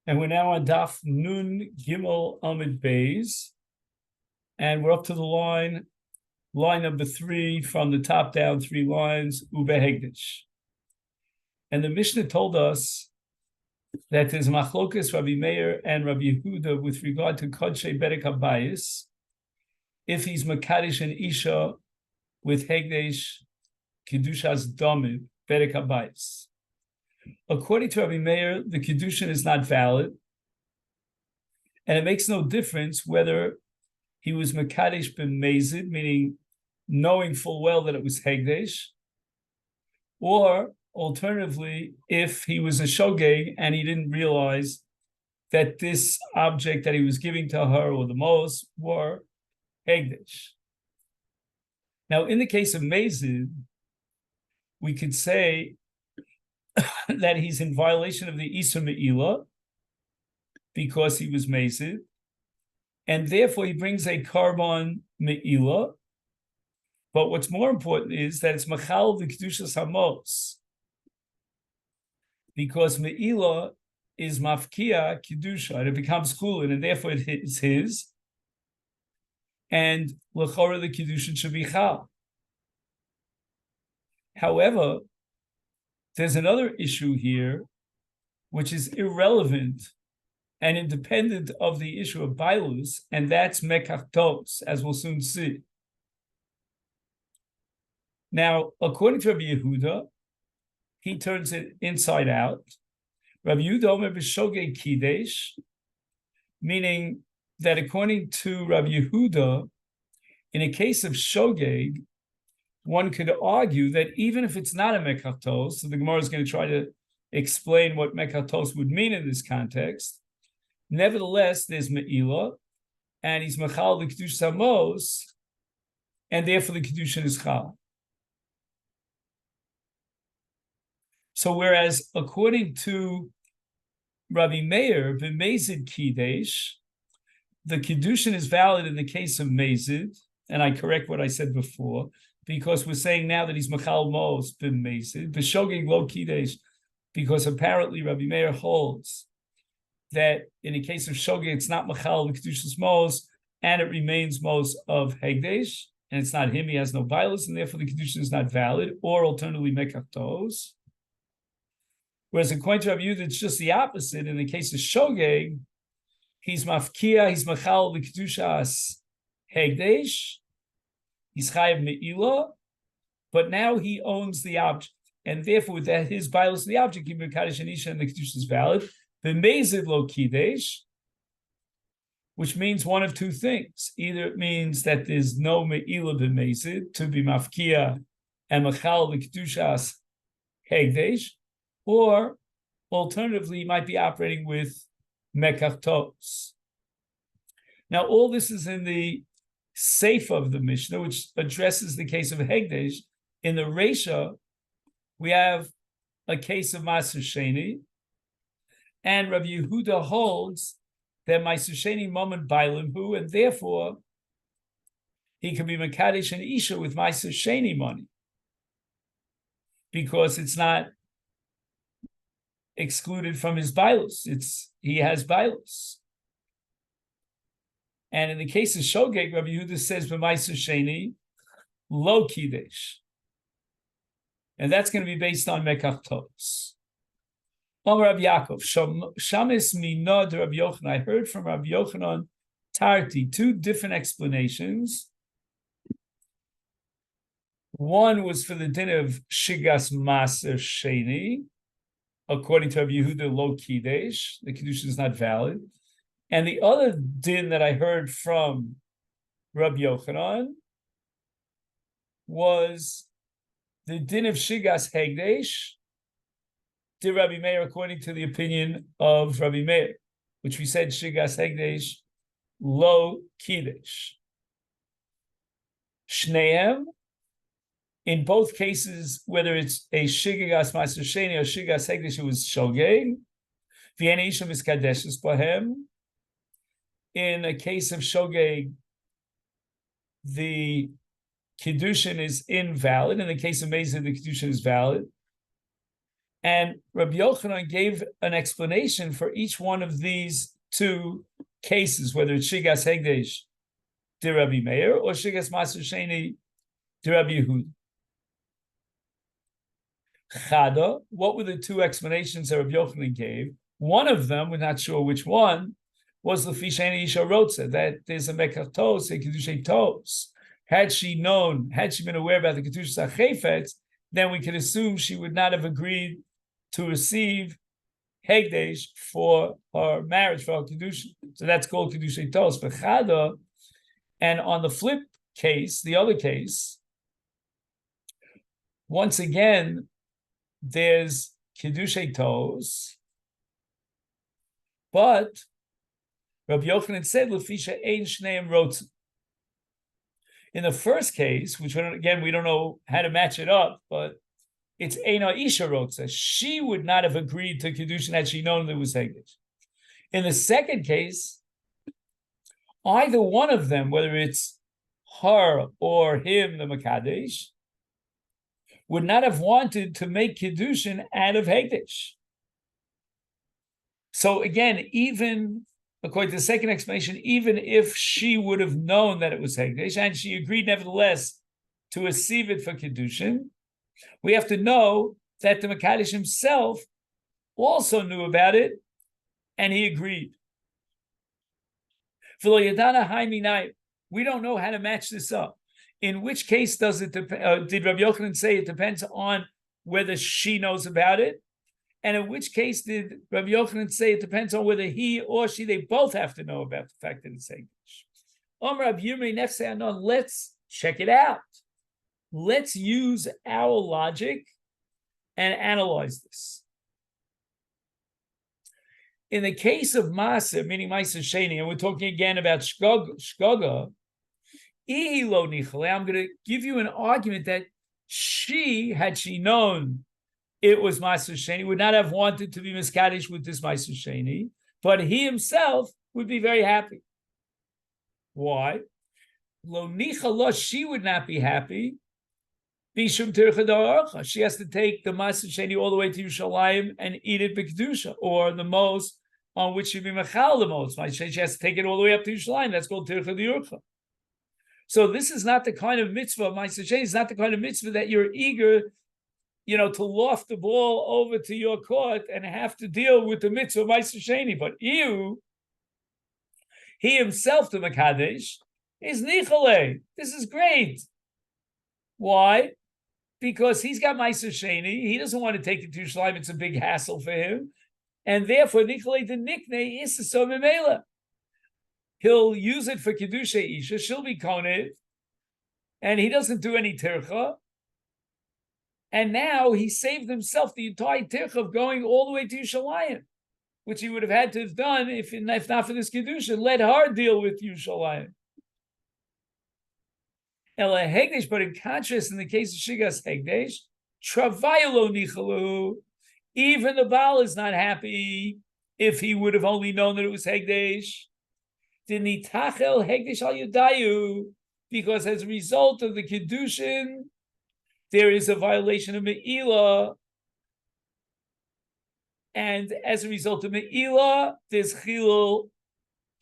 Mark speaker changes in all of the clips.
Speaker 1: And we're now on Daf Nun Gimel Amid Beis, and we're up to the line number 3 from the top down, 3 lines, Ubehegdish. And the Mishnah told us that there's Machlokas Rabbi Meir and Rabbi Yehuda with regard to Kodshei Berek HaBayis, if he's Makadish and Isha with Hegdesh Kiddushas Domid Berek HaBayis. According to Rabbi Meir, the Kiddushin is not valid, and it makes no difference whether he was Mekadesh ben Mezid, meaning knowing full well that it was Hegdesh, or alternatively, if he was a Shogeg and he didn't realize that this object that he was giving to her or the Mos were Hegdesh. Now, in the case of Mezid, we could say that he's in violation of the Isur Me'ilah because he was Mezid, and therefore he brings a Karban Me'ilah. But what's more important is that it's Machal V'Kedushas HaMos, because Me'ilah is Mafkia Kedusha, and it becomes Chulin, and therefore it's his, and L'chora the Kiddushin should be Chal. However, there's another issue here, which is irrelevant and independent of the issue of Bailus, and that's Mekachtos, as we'll soon see. Now, according to Rabbi Yehuda, he turns it inside out. Rabbi Yehuda Omer b'shogeg kidesh, meaning that according to Rabbi Yehuda, in a case of shogeg, one could argue that even if it's not a mekachtos, so the Gemara is going to try to explain what mekachtos would mean in this context. Nevertheless, there's me'ilah, and he's mechal the kedusha samos, and therefore the kedushin is chal. So, whereas according to Rabbi Meir, b'mezid kidesh, the kedushin is valid in the case of mezid, and I correct what I said before, because we're saying now that he's Machal Mos bin Mesid, B'shogeg lo Kidesh, because apparently Rabbi Meir holds that in the case of Shogeg, it's not Machal V'Kedushas Mos, and it remains Mos of Hegdesh, and it's not him, he has no Bailus, and therefore the Kiddushin is not valid, or alternatively Mekachtos. Whereas according to Rabbi Yehuda, it's just the opposite. In the case of Shogeg, he's Mafkia, he's Machal V'Kedushas Hegdesh, he's chayav me'ilah, but now he owns the object, and therefore with that his bias of the object, he mekadesh and isha, and the kedusha is valid. B'mezid lo kidesh, which means one of two things: either it means that there's no me'ilah b'mezid to be mafkia and machal the kedushas hegdesh, or alternatively, he might be operating with mekachtos. Now, all this is in the Seif of the Mishnah, which addresses the case of Hegdesh. In the Reisha, we have a case of Maser Sheni, and Rabbi Yehuda holds that Maser Sheni Moment Bailim who, and therefore he can be Mekadesh and Isha with Maser Sheni money, because it's not excluded from his Bailus. He has Bailus. And in the case of Shogeg, Rabbi Yehuda says, "B'maiser sheni lo kidesh," and that's going to be based on mekachtos. Om Rabbi Yaakov, shamis minod Rabbi Yochanan. I heard from Rabbi Yochanan Tarti 2 different explanations. One was for the din of shigas maser sheni, according to Rabbi Yehuda lo kidesh, the kedusha is not valid. And the other din that I heard from Rabbi Yochanan was the din of Shigas Hegdesh, did Rabbi Meir, according to the opinion of Rabbi Meir, which we said Shigas Hegdesh lo Kiddush. Shneim, in both cases, whether it's a Shigas Maser Sheni or Shigas Hegdesh, it was Shogeg, V'yene Isha Miskadeshes Bahem. In a case of Shogeg, the Kiddushin is invalid. In the case of Mezid, the Kiddushin is valid. And Rabbi Yochanan gave an explanation for each one of these two cases, whether it's Shigas Hegdesh de Rabbi Meir or Shigas Maser Sheni de Rabbi Yehuda. Chada, what were the two explanations that Rabbi Yochanan gave? One of them, we're not sure which one, was the Fisheni Isha Rotza, that there's a Mekach Tos, a Kiddushin Tos. Had she been aware about the Kiddushin Chayfetz, then we could assume she would not have agreed to receive Hegdesh for her marriage, for her Kiddushin. So that's called Kiddushin Tos. But Chada, and on the flip case, the other case, once again, there's Kiddushin Tos, but Rabbi Yochanan said, Lefisha ein shneim rotzen. In the first case, which again, we don't know how to match it up, but it's Eina Isha Rotza. She would not have agreed to Kiddushin had she known there was Hegdesh. In the second case, either one of them, whether it's her or him, the Makadesh, would not have wanted to make Kiddushin out of Hegdesh. So again, even according to the second explanation, even if she would have known that it was Hegdesh, and she agreed nevertheless to receive it for Kiddushin, we have to know that the Makadesh himself also knew about it, and he agreed. We don't know how to match this up. In which case does it did Rabbi Yochanan say it depends on whether she knows about it? And in which case did Rabbi Yochanan say it depends on whether he or she, they both have to know about the fact that it's Hegdesh? Let's check it out. Let's use our logic and analyze this. In the case of Maser, meaning Maser Sheni, and we're talking again about Shkoga, I'm going to give you an argument that she, had she known it was Maser Sheni, would not have wanted to be Miskadish with this Maser Sheni, but he himself would be very happy. Why? Lo Nicha, she would not be happy. Bishum Tircha Da'archa. She has to take the Maser Sheni all the way to Yerushalayim and eat it b'kedusha, or the most on which she'd be machal the most. She has to take it all the way up to Yerushalayim. That's called Tircha Da'archa. So this is not the kind of mitzvah, Maser Sheni is not the kind of mitzvah that you're eager, to loft the ball over to your court and have to deal with the mitzvah Maser Sheni. But he himself, the Makadesh, is nichale. This is great. Why? Because he's got Maser Sheni. He doesn't want to take it to Yerushalayim. It's a big hassle for him. And therefore, nichale the nikne is so memela. He'll use it for Kiddushay Isha. She'll be koned. And he doesn't do any tircha. And now he saved himself the entire tircha of going all the way to Yerushalayim, which he would have had to have done if not for this Kiddushin. Let her deal with Yerushalayim. Ela Hegdesh, but in contrast, in the case of Shigas Hegdesh, Travayalo Nichalu, even the Baal is not happy if he would have only known that it was Hegdesh. Dinitachel Hegdesh al Yudayu, because as a result of the Kiddushin, there is a violation of Me'ilah. And as a result of Me'ilah, there's Chilul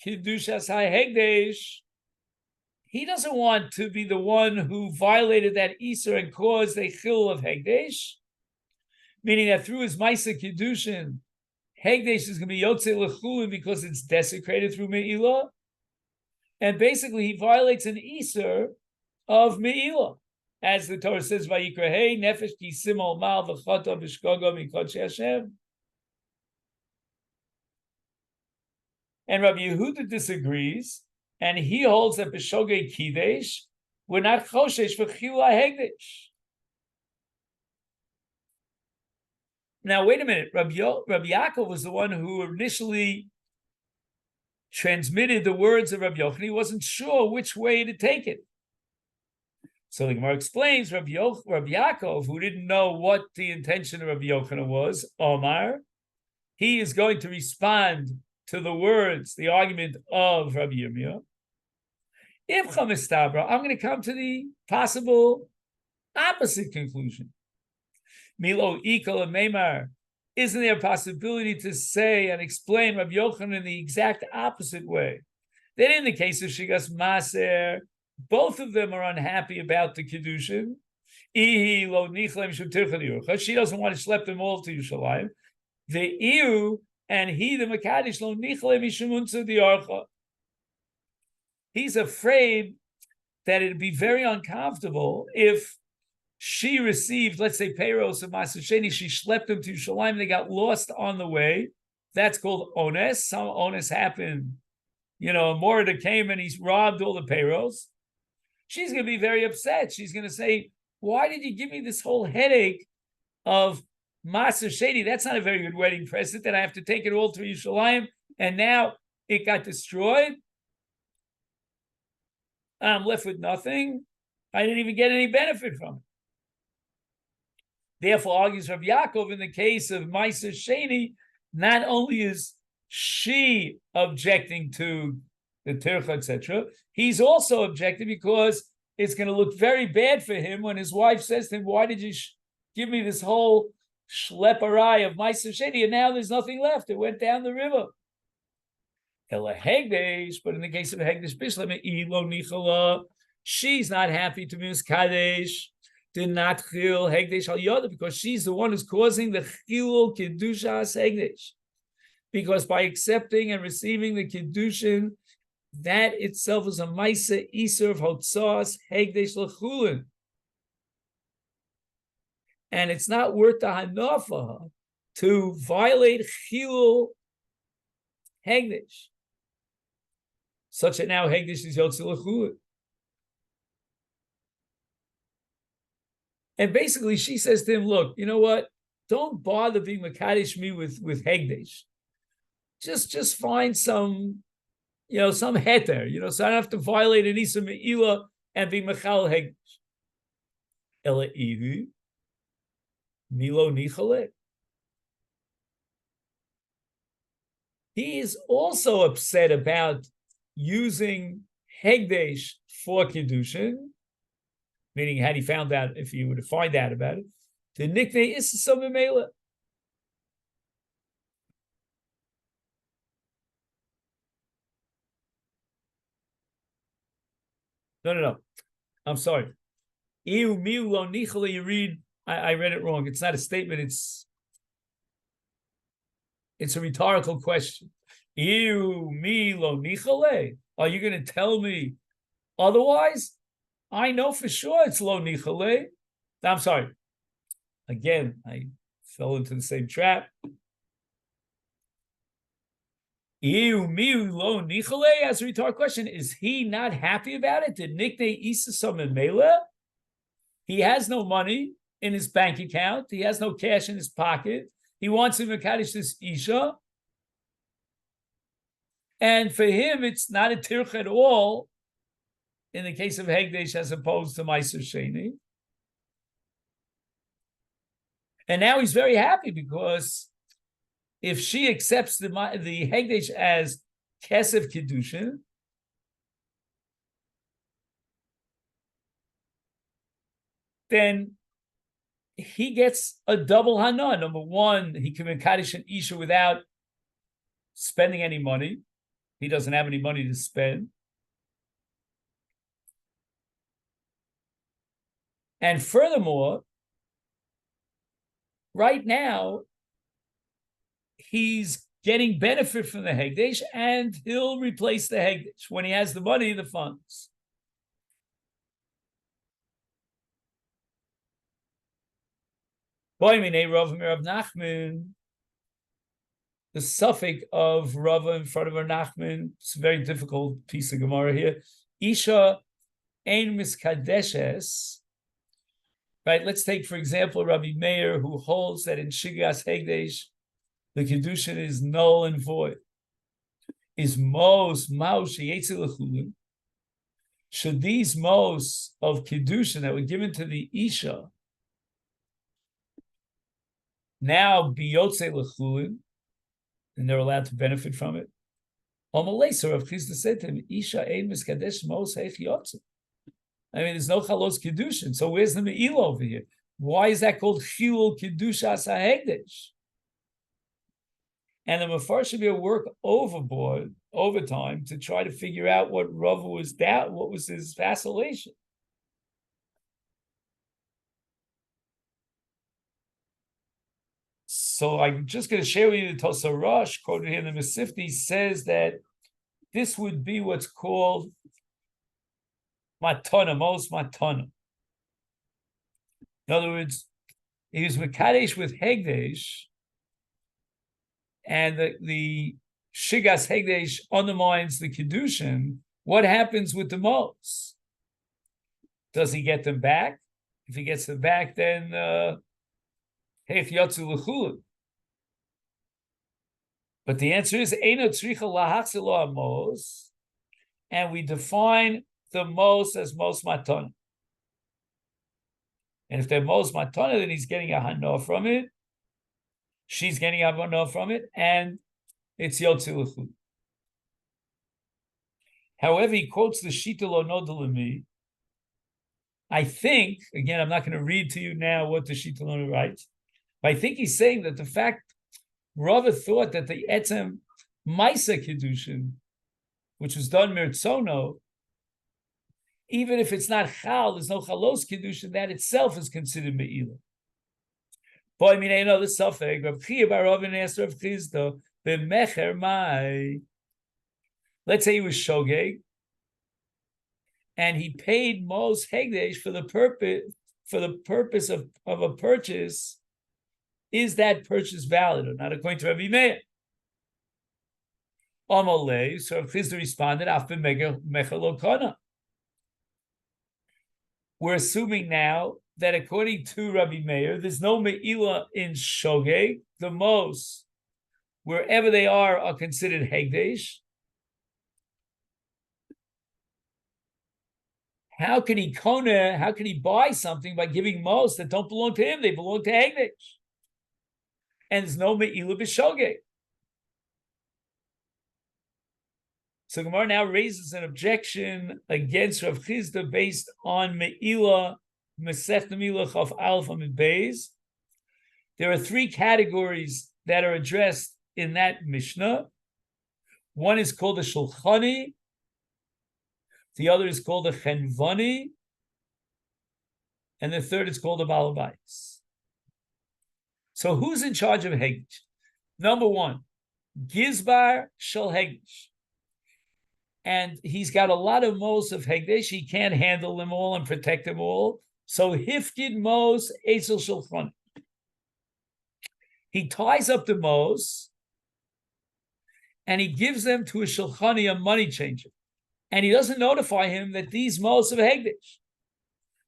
Speaker 1: Kiddushas HaHegdesh. He doesn't want to be the one who violated that Easter and caused a Chilul of Hegdesh, meaning that through his Maisa Kiddushin, Hegdesh is going to be Yotzei L'chulin because it's desecrated through Me'ilah. And basically, he violates an Easter of Me'ilah. As the Torah says, Vayikra Hey, Nefesh Ki Simol Mal V'chata B'shkoga Mikotche Hashem. And Rabbi Yehuda disagrees, and he holds that B'shogei Kidesh, we're not Choshesh for Chila Hegdesh. Now, wait a minute. Rabbi Yaakov was the one who initially transmitted the words of Rabbi Yochanan. He wasn't sure which way to take it. So the Gemara explains Rabbi Yaakov, who didn't know what the intention of Rabbi Yochanan was, Omar, he is going to respond to the words, the argument of Rabbi Yirmiyah. If Chamistabra, I'm going to come to the possible opposite conclusion. Milo Ikal and Meimar. Isn't there a possibility to say and explain Rabbi Yochanan in the exact opposite way? That in the case of Shigas Maser, both of them are unhappy about the Kiddushin. She doesn't want to schlep them all to Yerushalayim. The Iu and he, the Makadish, lo nichle mishumunza the archa. He's afraid that it'd be very uncomfortable if she received, let's say, payros of Masechet, she schlepped them to Yerushalayim, they got lost on the way. That's called ones. Some ones happened. Morida came and he's robbed all the payros. She's going to be very upset. She's going to say, why did you give me this whole headache of Masechet? That's not a very good wedding present, that I have to take it all to Yerushalayim, and now it got destroyed. I'm left with nothing. I didn't even get any benefit from it. Therefore, argues Rav Yaakov, in the case of Ma'aser Sheni, not only is she objecting to the tircha, etc., he's also objecting because it's going to look very bad for him when his wife says to him, why did you give me this whole shlepperai of Ma'aser Sheni, and now there's nothing left. It went down the river. Ela Hegdesh, but in the case of Hegdesh Bishlam, Ilo Nichala, she's not happy to be Kadesh, did not chil Hegdesh al Yoda, because she's the one who's causing the chilul Kiddushas Hegdesh. Because by accepting and receiving the Kiddushin, that itself is a Maisa Iser of Hotzas Hegdesh L'chulin. And it's not worth the hanafa to violate chilul Hegdesh, such that now Hegdesh is Yotze L'chulin. And basically, she says to him, look, you know what? Don't bother being Makadesh me with Hegdesh. Just find some, some heter, so I don't have to violate an Isa Me'ila and be Mechal Hegdesh. Ela Ivi, Milo Nichale. He is also upset about using Hegdesh for Kiddushin, meaning had he found out, if he would have find out about it, the nickname is some Mela. No. I'm sorry. You read, I read it wrong. It's not a statement, it's a rhetorical question. Are you going to tell me otherwise? I know for sure it's lo nichale. I'm sorry. Again, I fell into the same trap. Lo nichale, as a rhetorical question, is he not happy about it? Did Nikne Isa Summon Mela? He has no money in his bank account. He has no cash in his pocket. He wants to Makadesh this Isha. And for him, it's not a tirch at all in the case of Hegdesh as opposed to Ma'aser Sheni. And now he's very happy because if she accepts the Hegdesh as Kesef Kiddushin, then he gets a double hana. Number one, he can Mekadesh an Isha without spending any money. He doesn't have any money to spend. And furthermore, right now, he's getting benefit from the Hegdesh, and he'll replace the Hegdesh when he has the money, the funds. Rav Nachman, the suffix of Rava in front of Rav Nachman, it's a very difficult piece of Gemara here. Isha ein miskadeshes. Right, let's take, for example, Rabbi Meir, who holds that in Shigas Hegdesh, the Kiddushin is null and void. Is mos l'chulin? Should these mos of Kiddushin that were given to the Isha now be yotze l'chulin, and they're allowed to benefit from it? Amalei, Rav Chisda said to him, Isha ein miskadesh mos heich yotze. I mean, there's no chalos Kiddushin, so where's the me'ila over here? Why is that called Chilul Kidushas HaHekdesh? And the Mefarshim will work overtime, to try to figure out what Rav was doubt, what was his vacillation. So I'm just going to share with you the Tosar Rosh, quoted here in the Masifti, says that this would be what's called matana, most matana. In other words, he was Mekadesh with Hegdesh, and the Shigas Hegdesh undermines the Kiddushin. What happens with the most? Does he get them back? If he gets them back, then Hech Yatzu L'chulu. But the answer is Eino Tzricha Lahachzilo Amos, and we define the most as most matana. And if they're most matana, then he's getting a hana from it. She's getting a hana from it, and it's Yotzi L'chulu. However, he quotes the Shita Lo Nodalimi. I think, again, I'm not going to read to you now what the Shita Lo writes, but I think he's saying that the fact Rava thought that the Etzem Maisa Kiddushin, which was done Mirtzono, even if it's not Chal, there's no Chalos Kiddushin, that itself is considered Me'ilah. Boy, I mean, I know the Safek, Rav Chia bar Rav asked Rav Chizda, B'mecher Mai. Let's say he was Shogeg, and he paid most Hegdesh for the purpose of a purchase. Is that purchase valid or not, according to Rabbi Meir? Amalei, so Rav Chizda responded, Af b'mecher lo kana. We're assuming now that according to Rabbi Meir, there's no Me'ilah in Shogeg. The most, wherever they are considered Hegdesh. How can he buy something by giving most that don't belong to him? They belong to Hegdesh. And there's no Me'ilah b'Shogeg. So Gemara now raises an objection against Rav Chizda based on Me'ilah, Masechet Me'ilah Chaf Aleph Amid Beis. There are three categories that are addressed in that Mishnah. One is called a Shulchani, the other is called a Chenvani, and the third is called a Balabais. So who's in charge of Hegdish? Number one, Gizbar Shel Hegdish. And he's got a lot of mos of Hegdish. He can't handle them all and protect them all. So Hifkid mos Eitzel Shulchan. He ties up the mos and he gives them to a Shulchani, a money changer. And he doesn't notify him that these mos of Hegdish.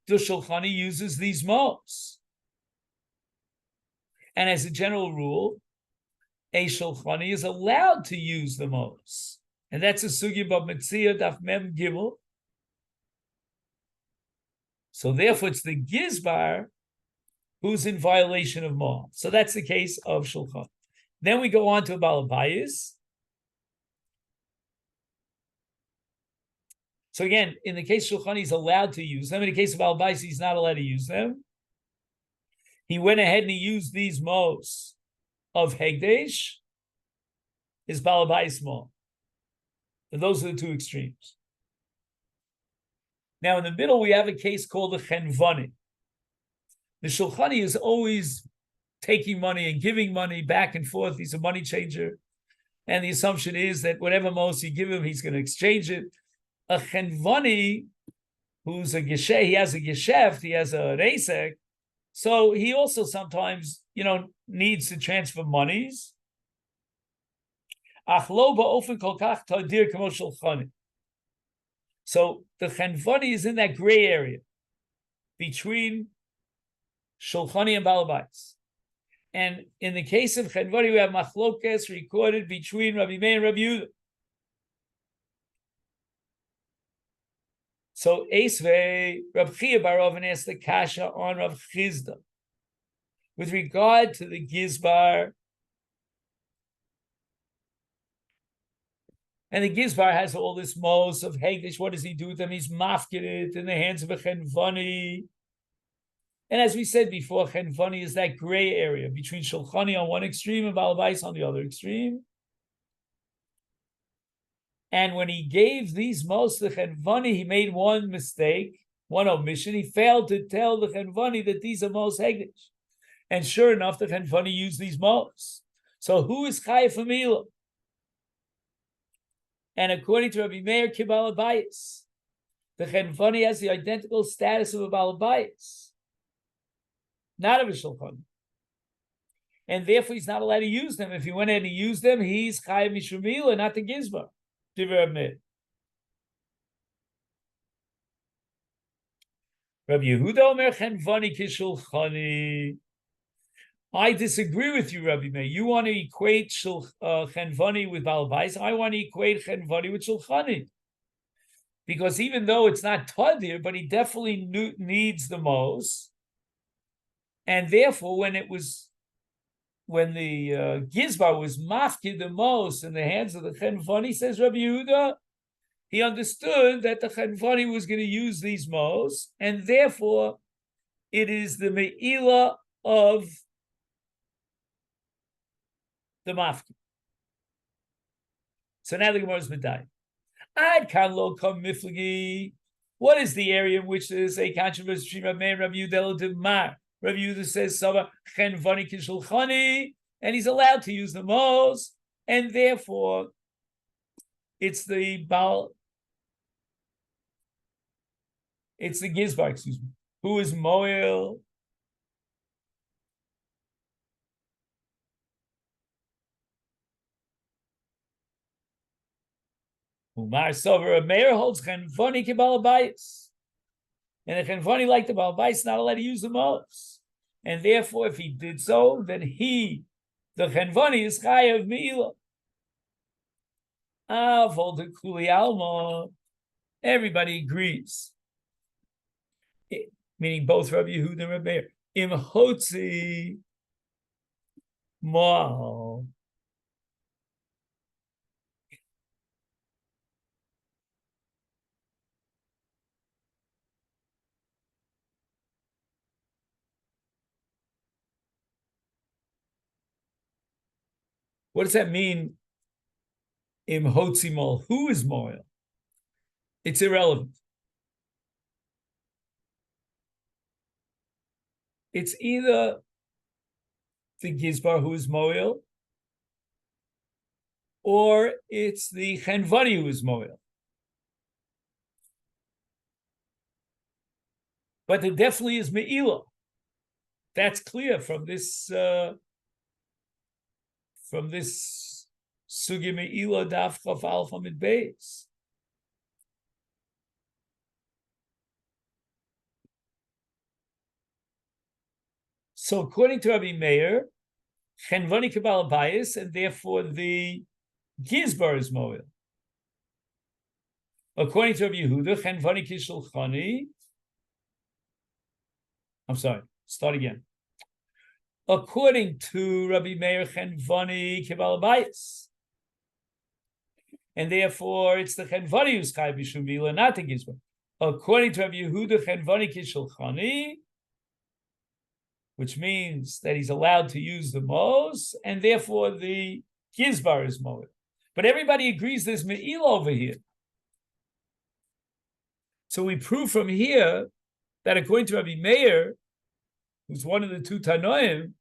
Speaker 1: The Shulchani uses these mos. And as a general rule, a Shulchani is allowed to use the mos. And that's a sugya of Metzia Daf Mem Gimel. So therefore, it's the Gizbar who's in violation of Ma'am. So that's the case of Shulchan. Then we go on to a Balabayis. So again, in the case of Shulchan, he's allowed to use them. In the case of Balabayis, he's not allowed to use them. He went ahead and he used these mos of Hegdesh, his Balabayis Ma'am. And those are the two extremes. Now, in the middle, we have a case called the Chenvani. The Shulchani is always taking money and giving money back and forth. He's a money changer. And the assumption is that whatever most you give him, he's going to exchange it. A Chenvani, who's a Geshe, he has a Gesheft, he has an Asek. So he also sometimes, needs to transfer monies. So the Chenvani is in that gray area between Shulchani and Balabais. And in the case of Chenvani, we have Machlokes recorded between Rabbi Meir and Rabbi Yehuda. So Esvei, Rabbi Chia bar Rav asked the Kasha on Rabbi Chizda. With regard to the Gizbar, and the Gizbar has all this mos of Hegdish. What does he do with them? He's mafkid it in the hands of a Chenvani. And as we said before, Chenvani is that gray area between Shulchani on one extreme and Balabais on the other extreme. And when he gave these most to the Chenvani, he made one mistake, one omission. He failed to tell the Chenvani that these are most Hegdish. And sure enough, the Chenvani used these most. So who is Chayav Famila? And according to Rabbi Meir Kibbal Abayis, the Chenvani has the identical status of a Balabayis, not of a Shulchan. And therefore he's not allowed to use them. If he went ahead and used them, he's Chayav Mishumila, not the Gizbar. Rabbi Yehuda Omer Chenvani Kishulchani. I disagree with you, Rabbi Meir. You want to equate Chenvani with Balabais. I want to equate Chenvani with Shulchani. Because even though it's not Tadir, but he definitely needs the most. And therefore, when the Gizbar was mafkid the most in the hands of the Chenvani, says Rabbi Yehuda, he understood that the Chenvani was going to use these most, and therefore it is the Me'ila of the mafkid. So now the Gemara is Medai. Ad kan lo kam miflagi. What is the area in which there is a controversy between Rabbi Meir and Rabbi Yehuda? Mar. Rabbi Yehuda says Sava Chenvani Kishulchani, and he's allowed to use the most, and therefore it's the Gizbar, excuse me, who is Moel. Umar Sover Meir holds Chenvani Kibalabayis. And the Chenvani, like the Balabais, not allowed to use the most. And therefore, if he did so, then the Chenvani is Chayav Me'ila. Avol de Kuli Alma. Everybody agrees. Meaning both Rabbi Yehuda and Rabbi Meir. Im Hotzi Moal. What does that mean? Im Hotzi Moal. Who is Moal? It's irrelevant. It's either the Gizbar who is Moel, or it's the Chenvani who is Moel. But it definitely is Me'ila. That's clear from this Sugi Me'ila Daf Chaf Alpha Mid Beis. So according to Rabbi Meir, Chenvani Kabbalah Bayis, and therefore the Gizbar is Moel. According to Rabbi Yehuda, Chenvani Kishulchani. I'm sorry, start again. According to Rabbi Meir, Chenvani Kabbalah Bayis. And therefore it's the Chenvani who's Chai Bishumila, not the Gizbar. According to Rabbi Yehuda, Chenvani Kishulchani, which means that he's allowed to use the most, and therefore the Gizbar is Moed. But everybody agrees there's Me'il over here. So we prove from here that according to Rabbi Meir, who's one of the two Tanoim,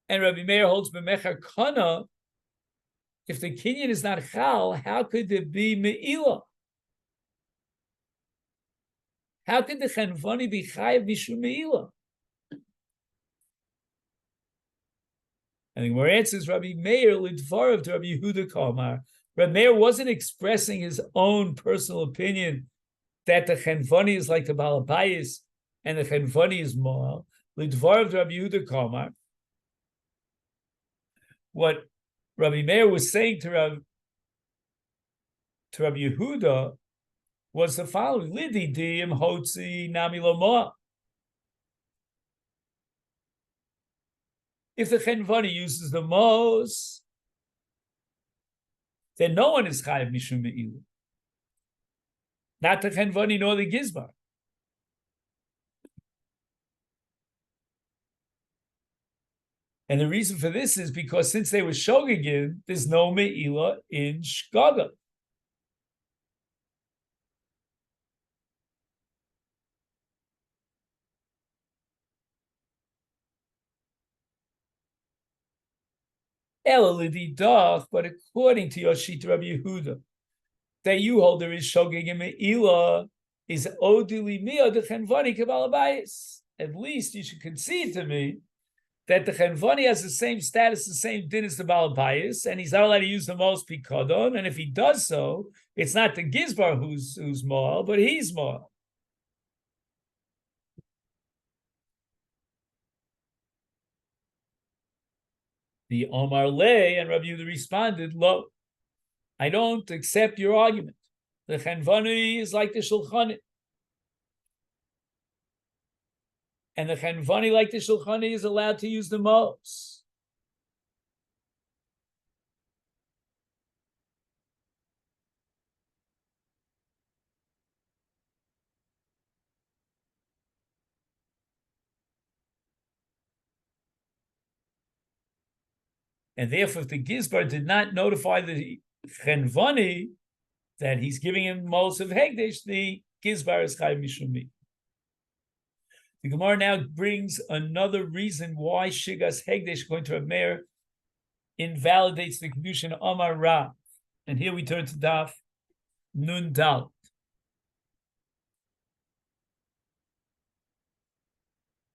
Speaker 1: and Rabbi Meir holds B'mecher Kana, if the Kinyan is not Chal, how could there be Me'ilah? How could the Chenvani be Chayav Mishum Me'ilah? And the Gemara answers Rabbi Meir Lidvarav to Rabbi Yehuda Kamar. Rabbi Meir wasn't expressing his own personal opinion that the Chenvani is like the Balabayis and the Chenvani is Moal. Lidvarav to Rabbi Yehuda Kamar. What Rabbi Meir was saying to Rabbi Yehuda was the following: Lidi dim hotzi nami lomoa. If the Chenvani uses the most, then no one is chayav mishum me'ilu. Not the Chenvani nor the Gizbar. And the reason for this is because since they were shogegin, there's no me'ila in shgaga. But according to Yoshit Rabbi Yehuda, that you hold there is shogeg and me'ila is odili mia de chenvani kabalabayis. At least you should concede to me that the chenvani has the same status, the same din as the balabayis, and he's not allowed to use the most pikadon. And if he does so, it's not the gizbar who's mal, but he's mal. The Omar Lay and Rabbi Yehuda responded, "Lo, I don't accept your argument. The chenvani is like the shulchanit, and the chenvani, like the shulchanit, is allowed to use the most." And therefore, if the Gizbar did not notify the chenvani that he's giving him most of Hegdesh, the Gizbar is Chayv Mishumi. The Gemara now brings another reason why Shigas Hegdesh, according to Rav Meir, invalidates the Kiddushin Amar Ra. And here we turn to Daf Nun Dal.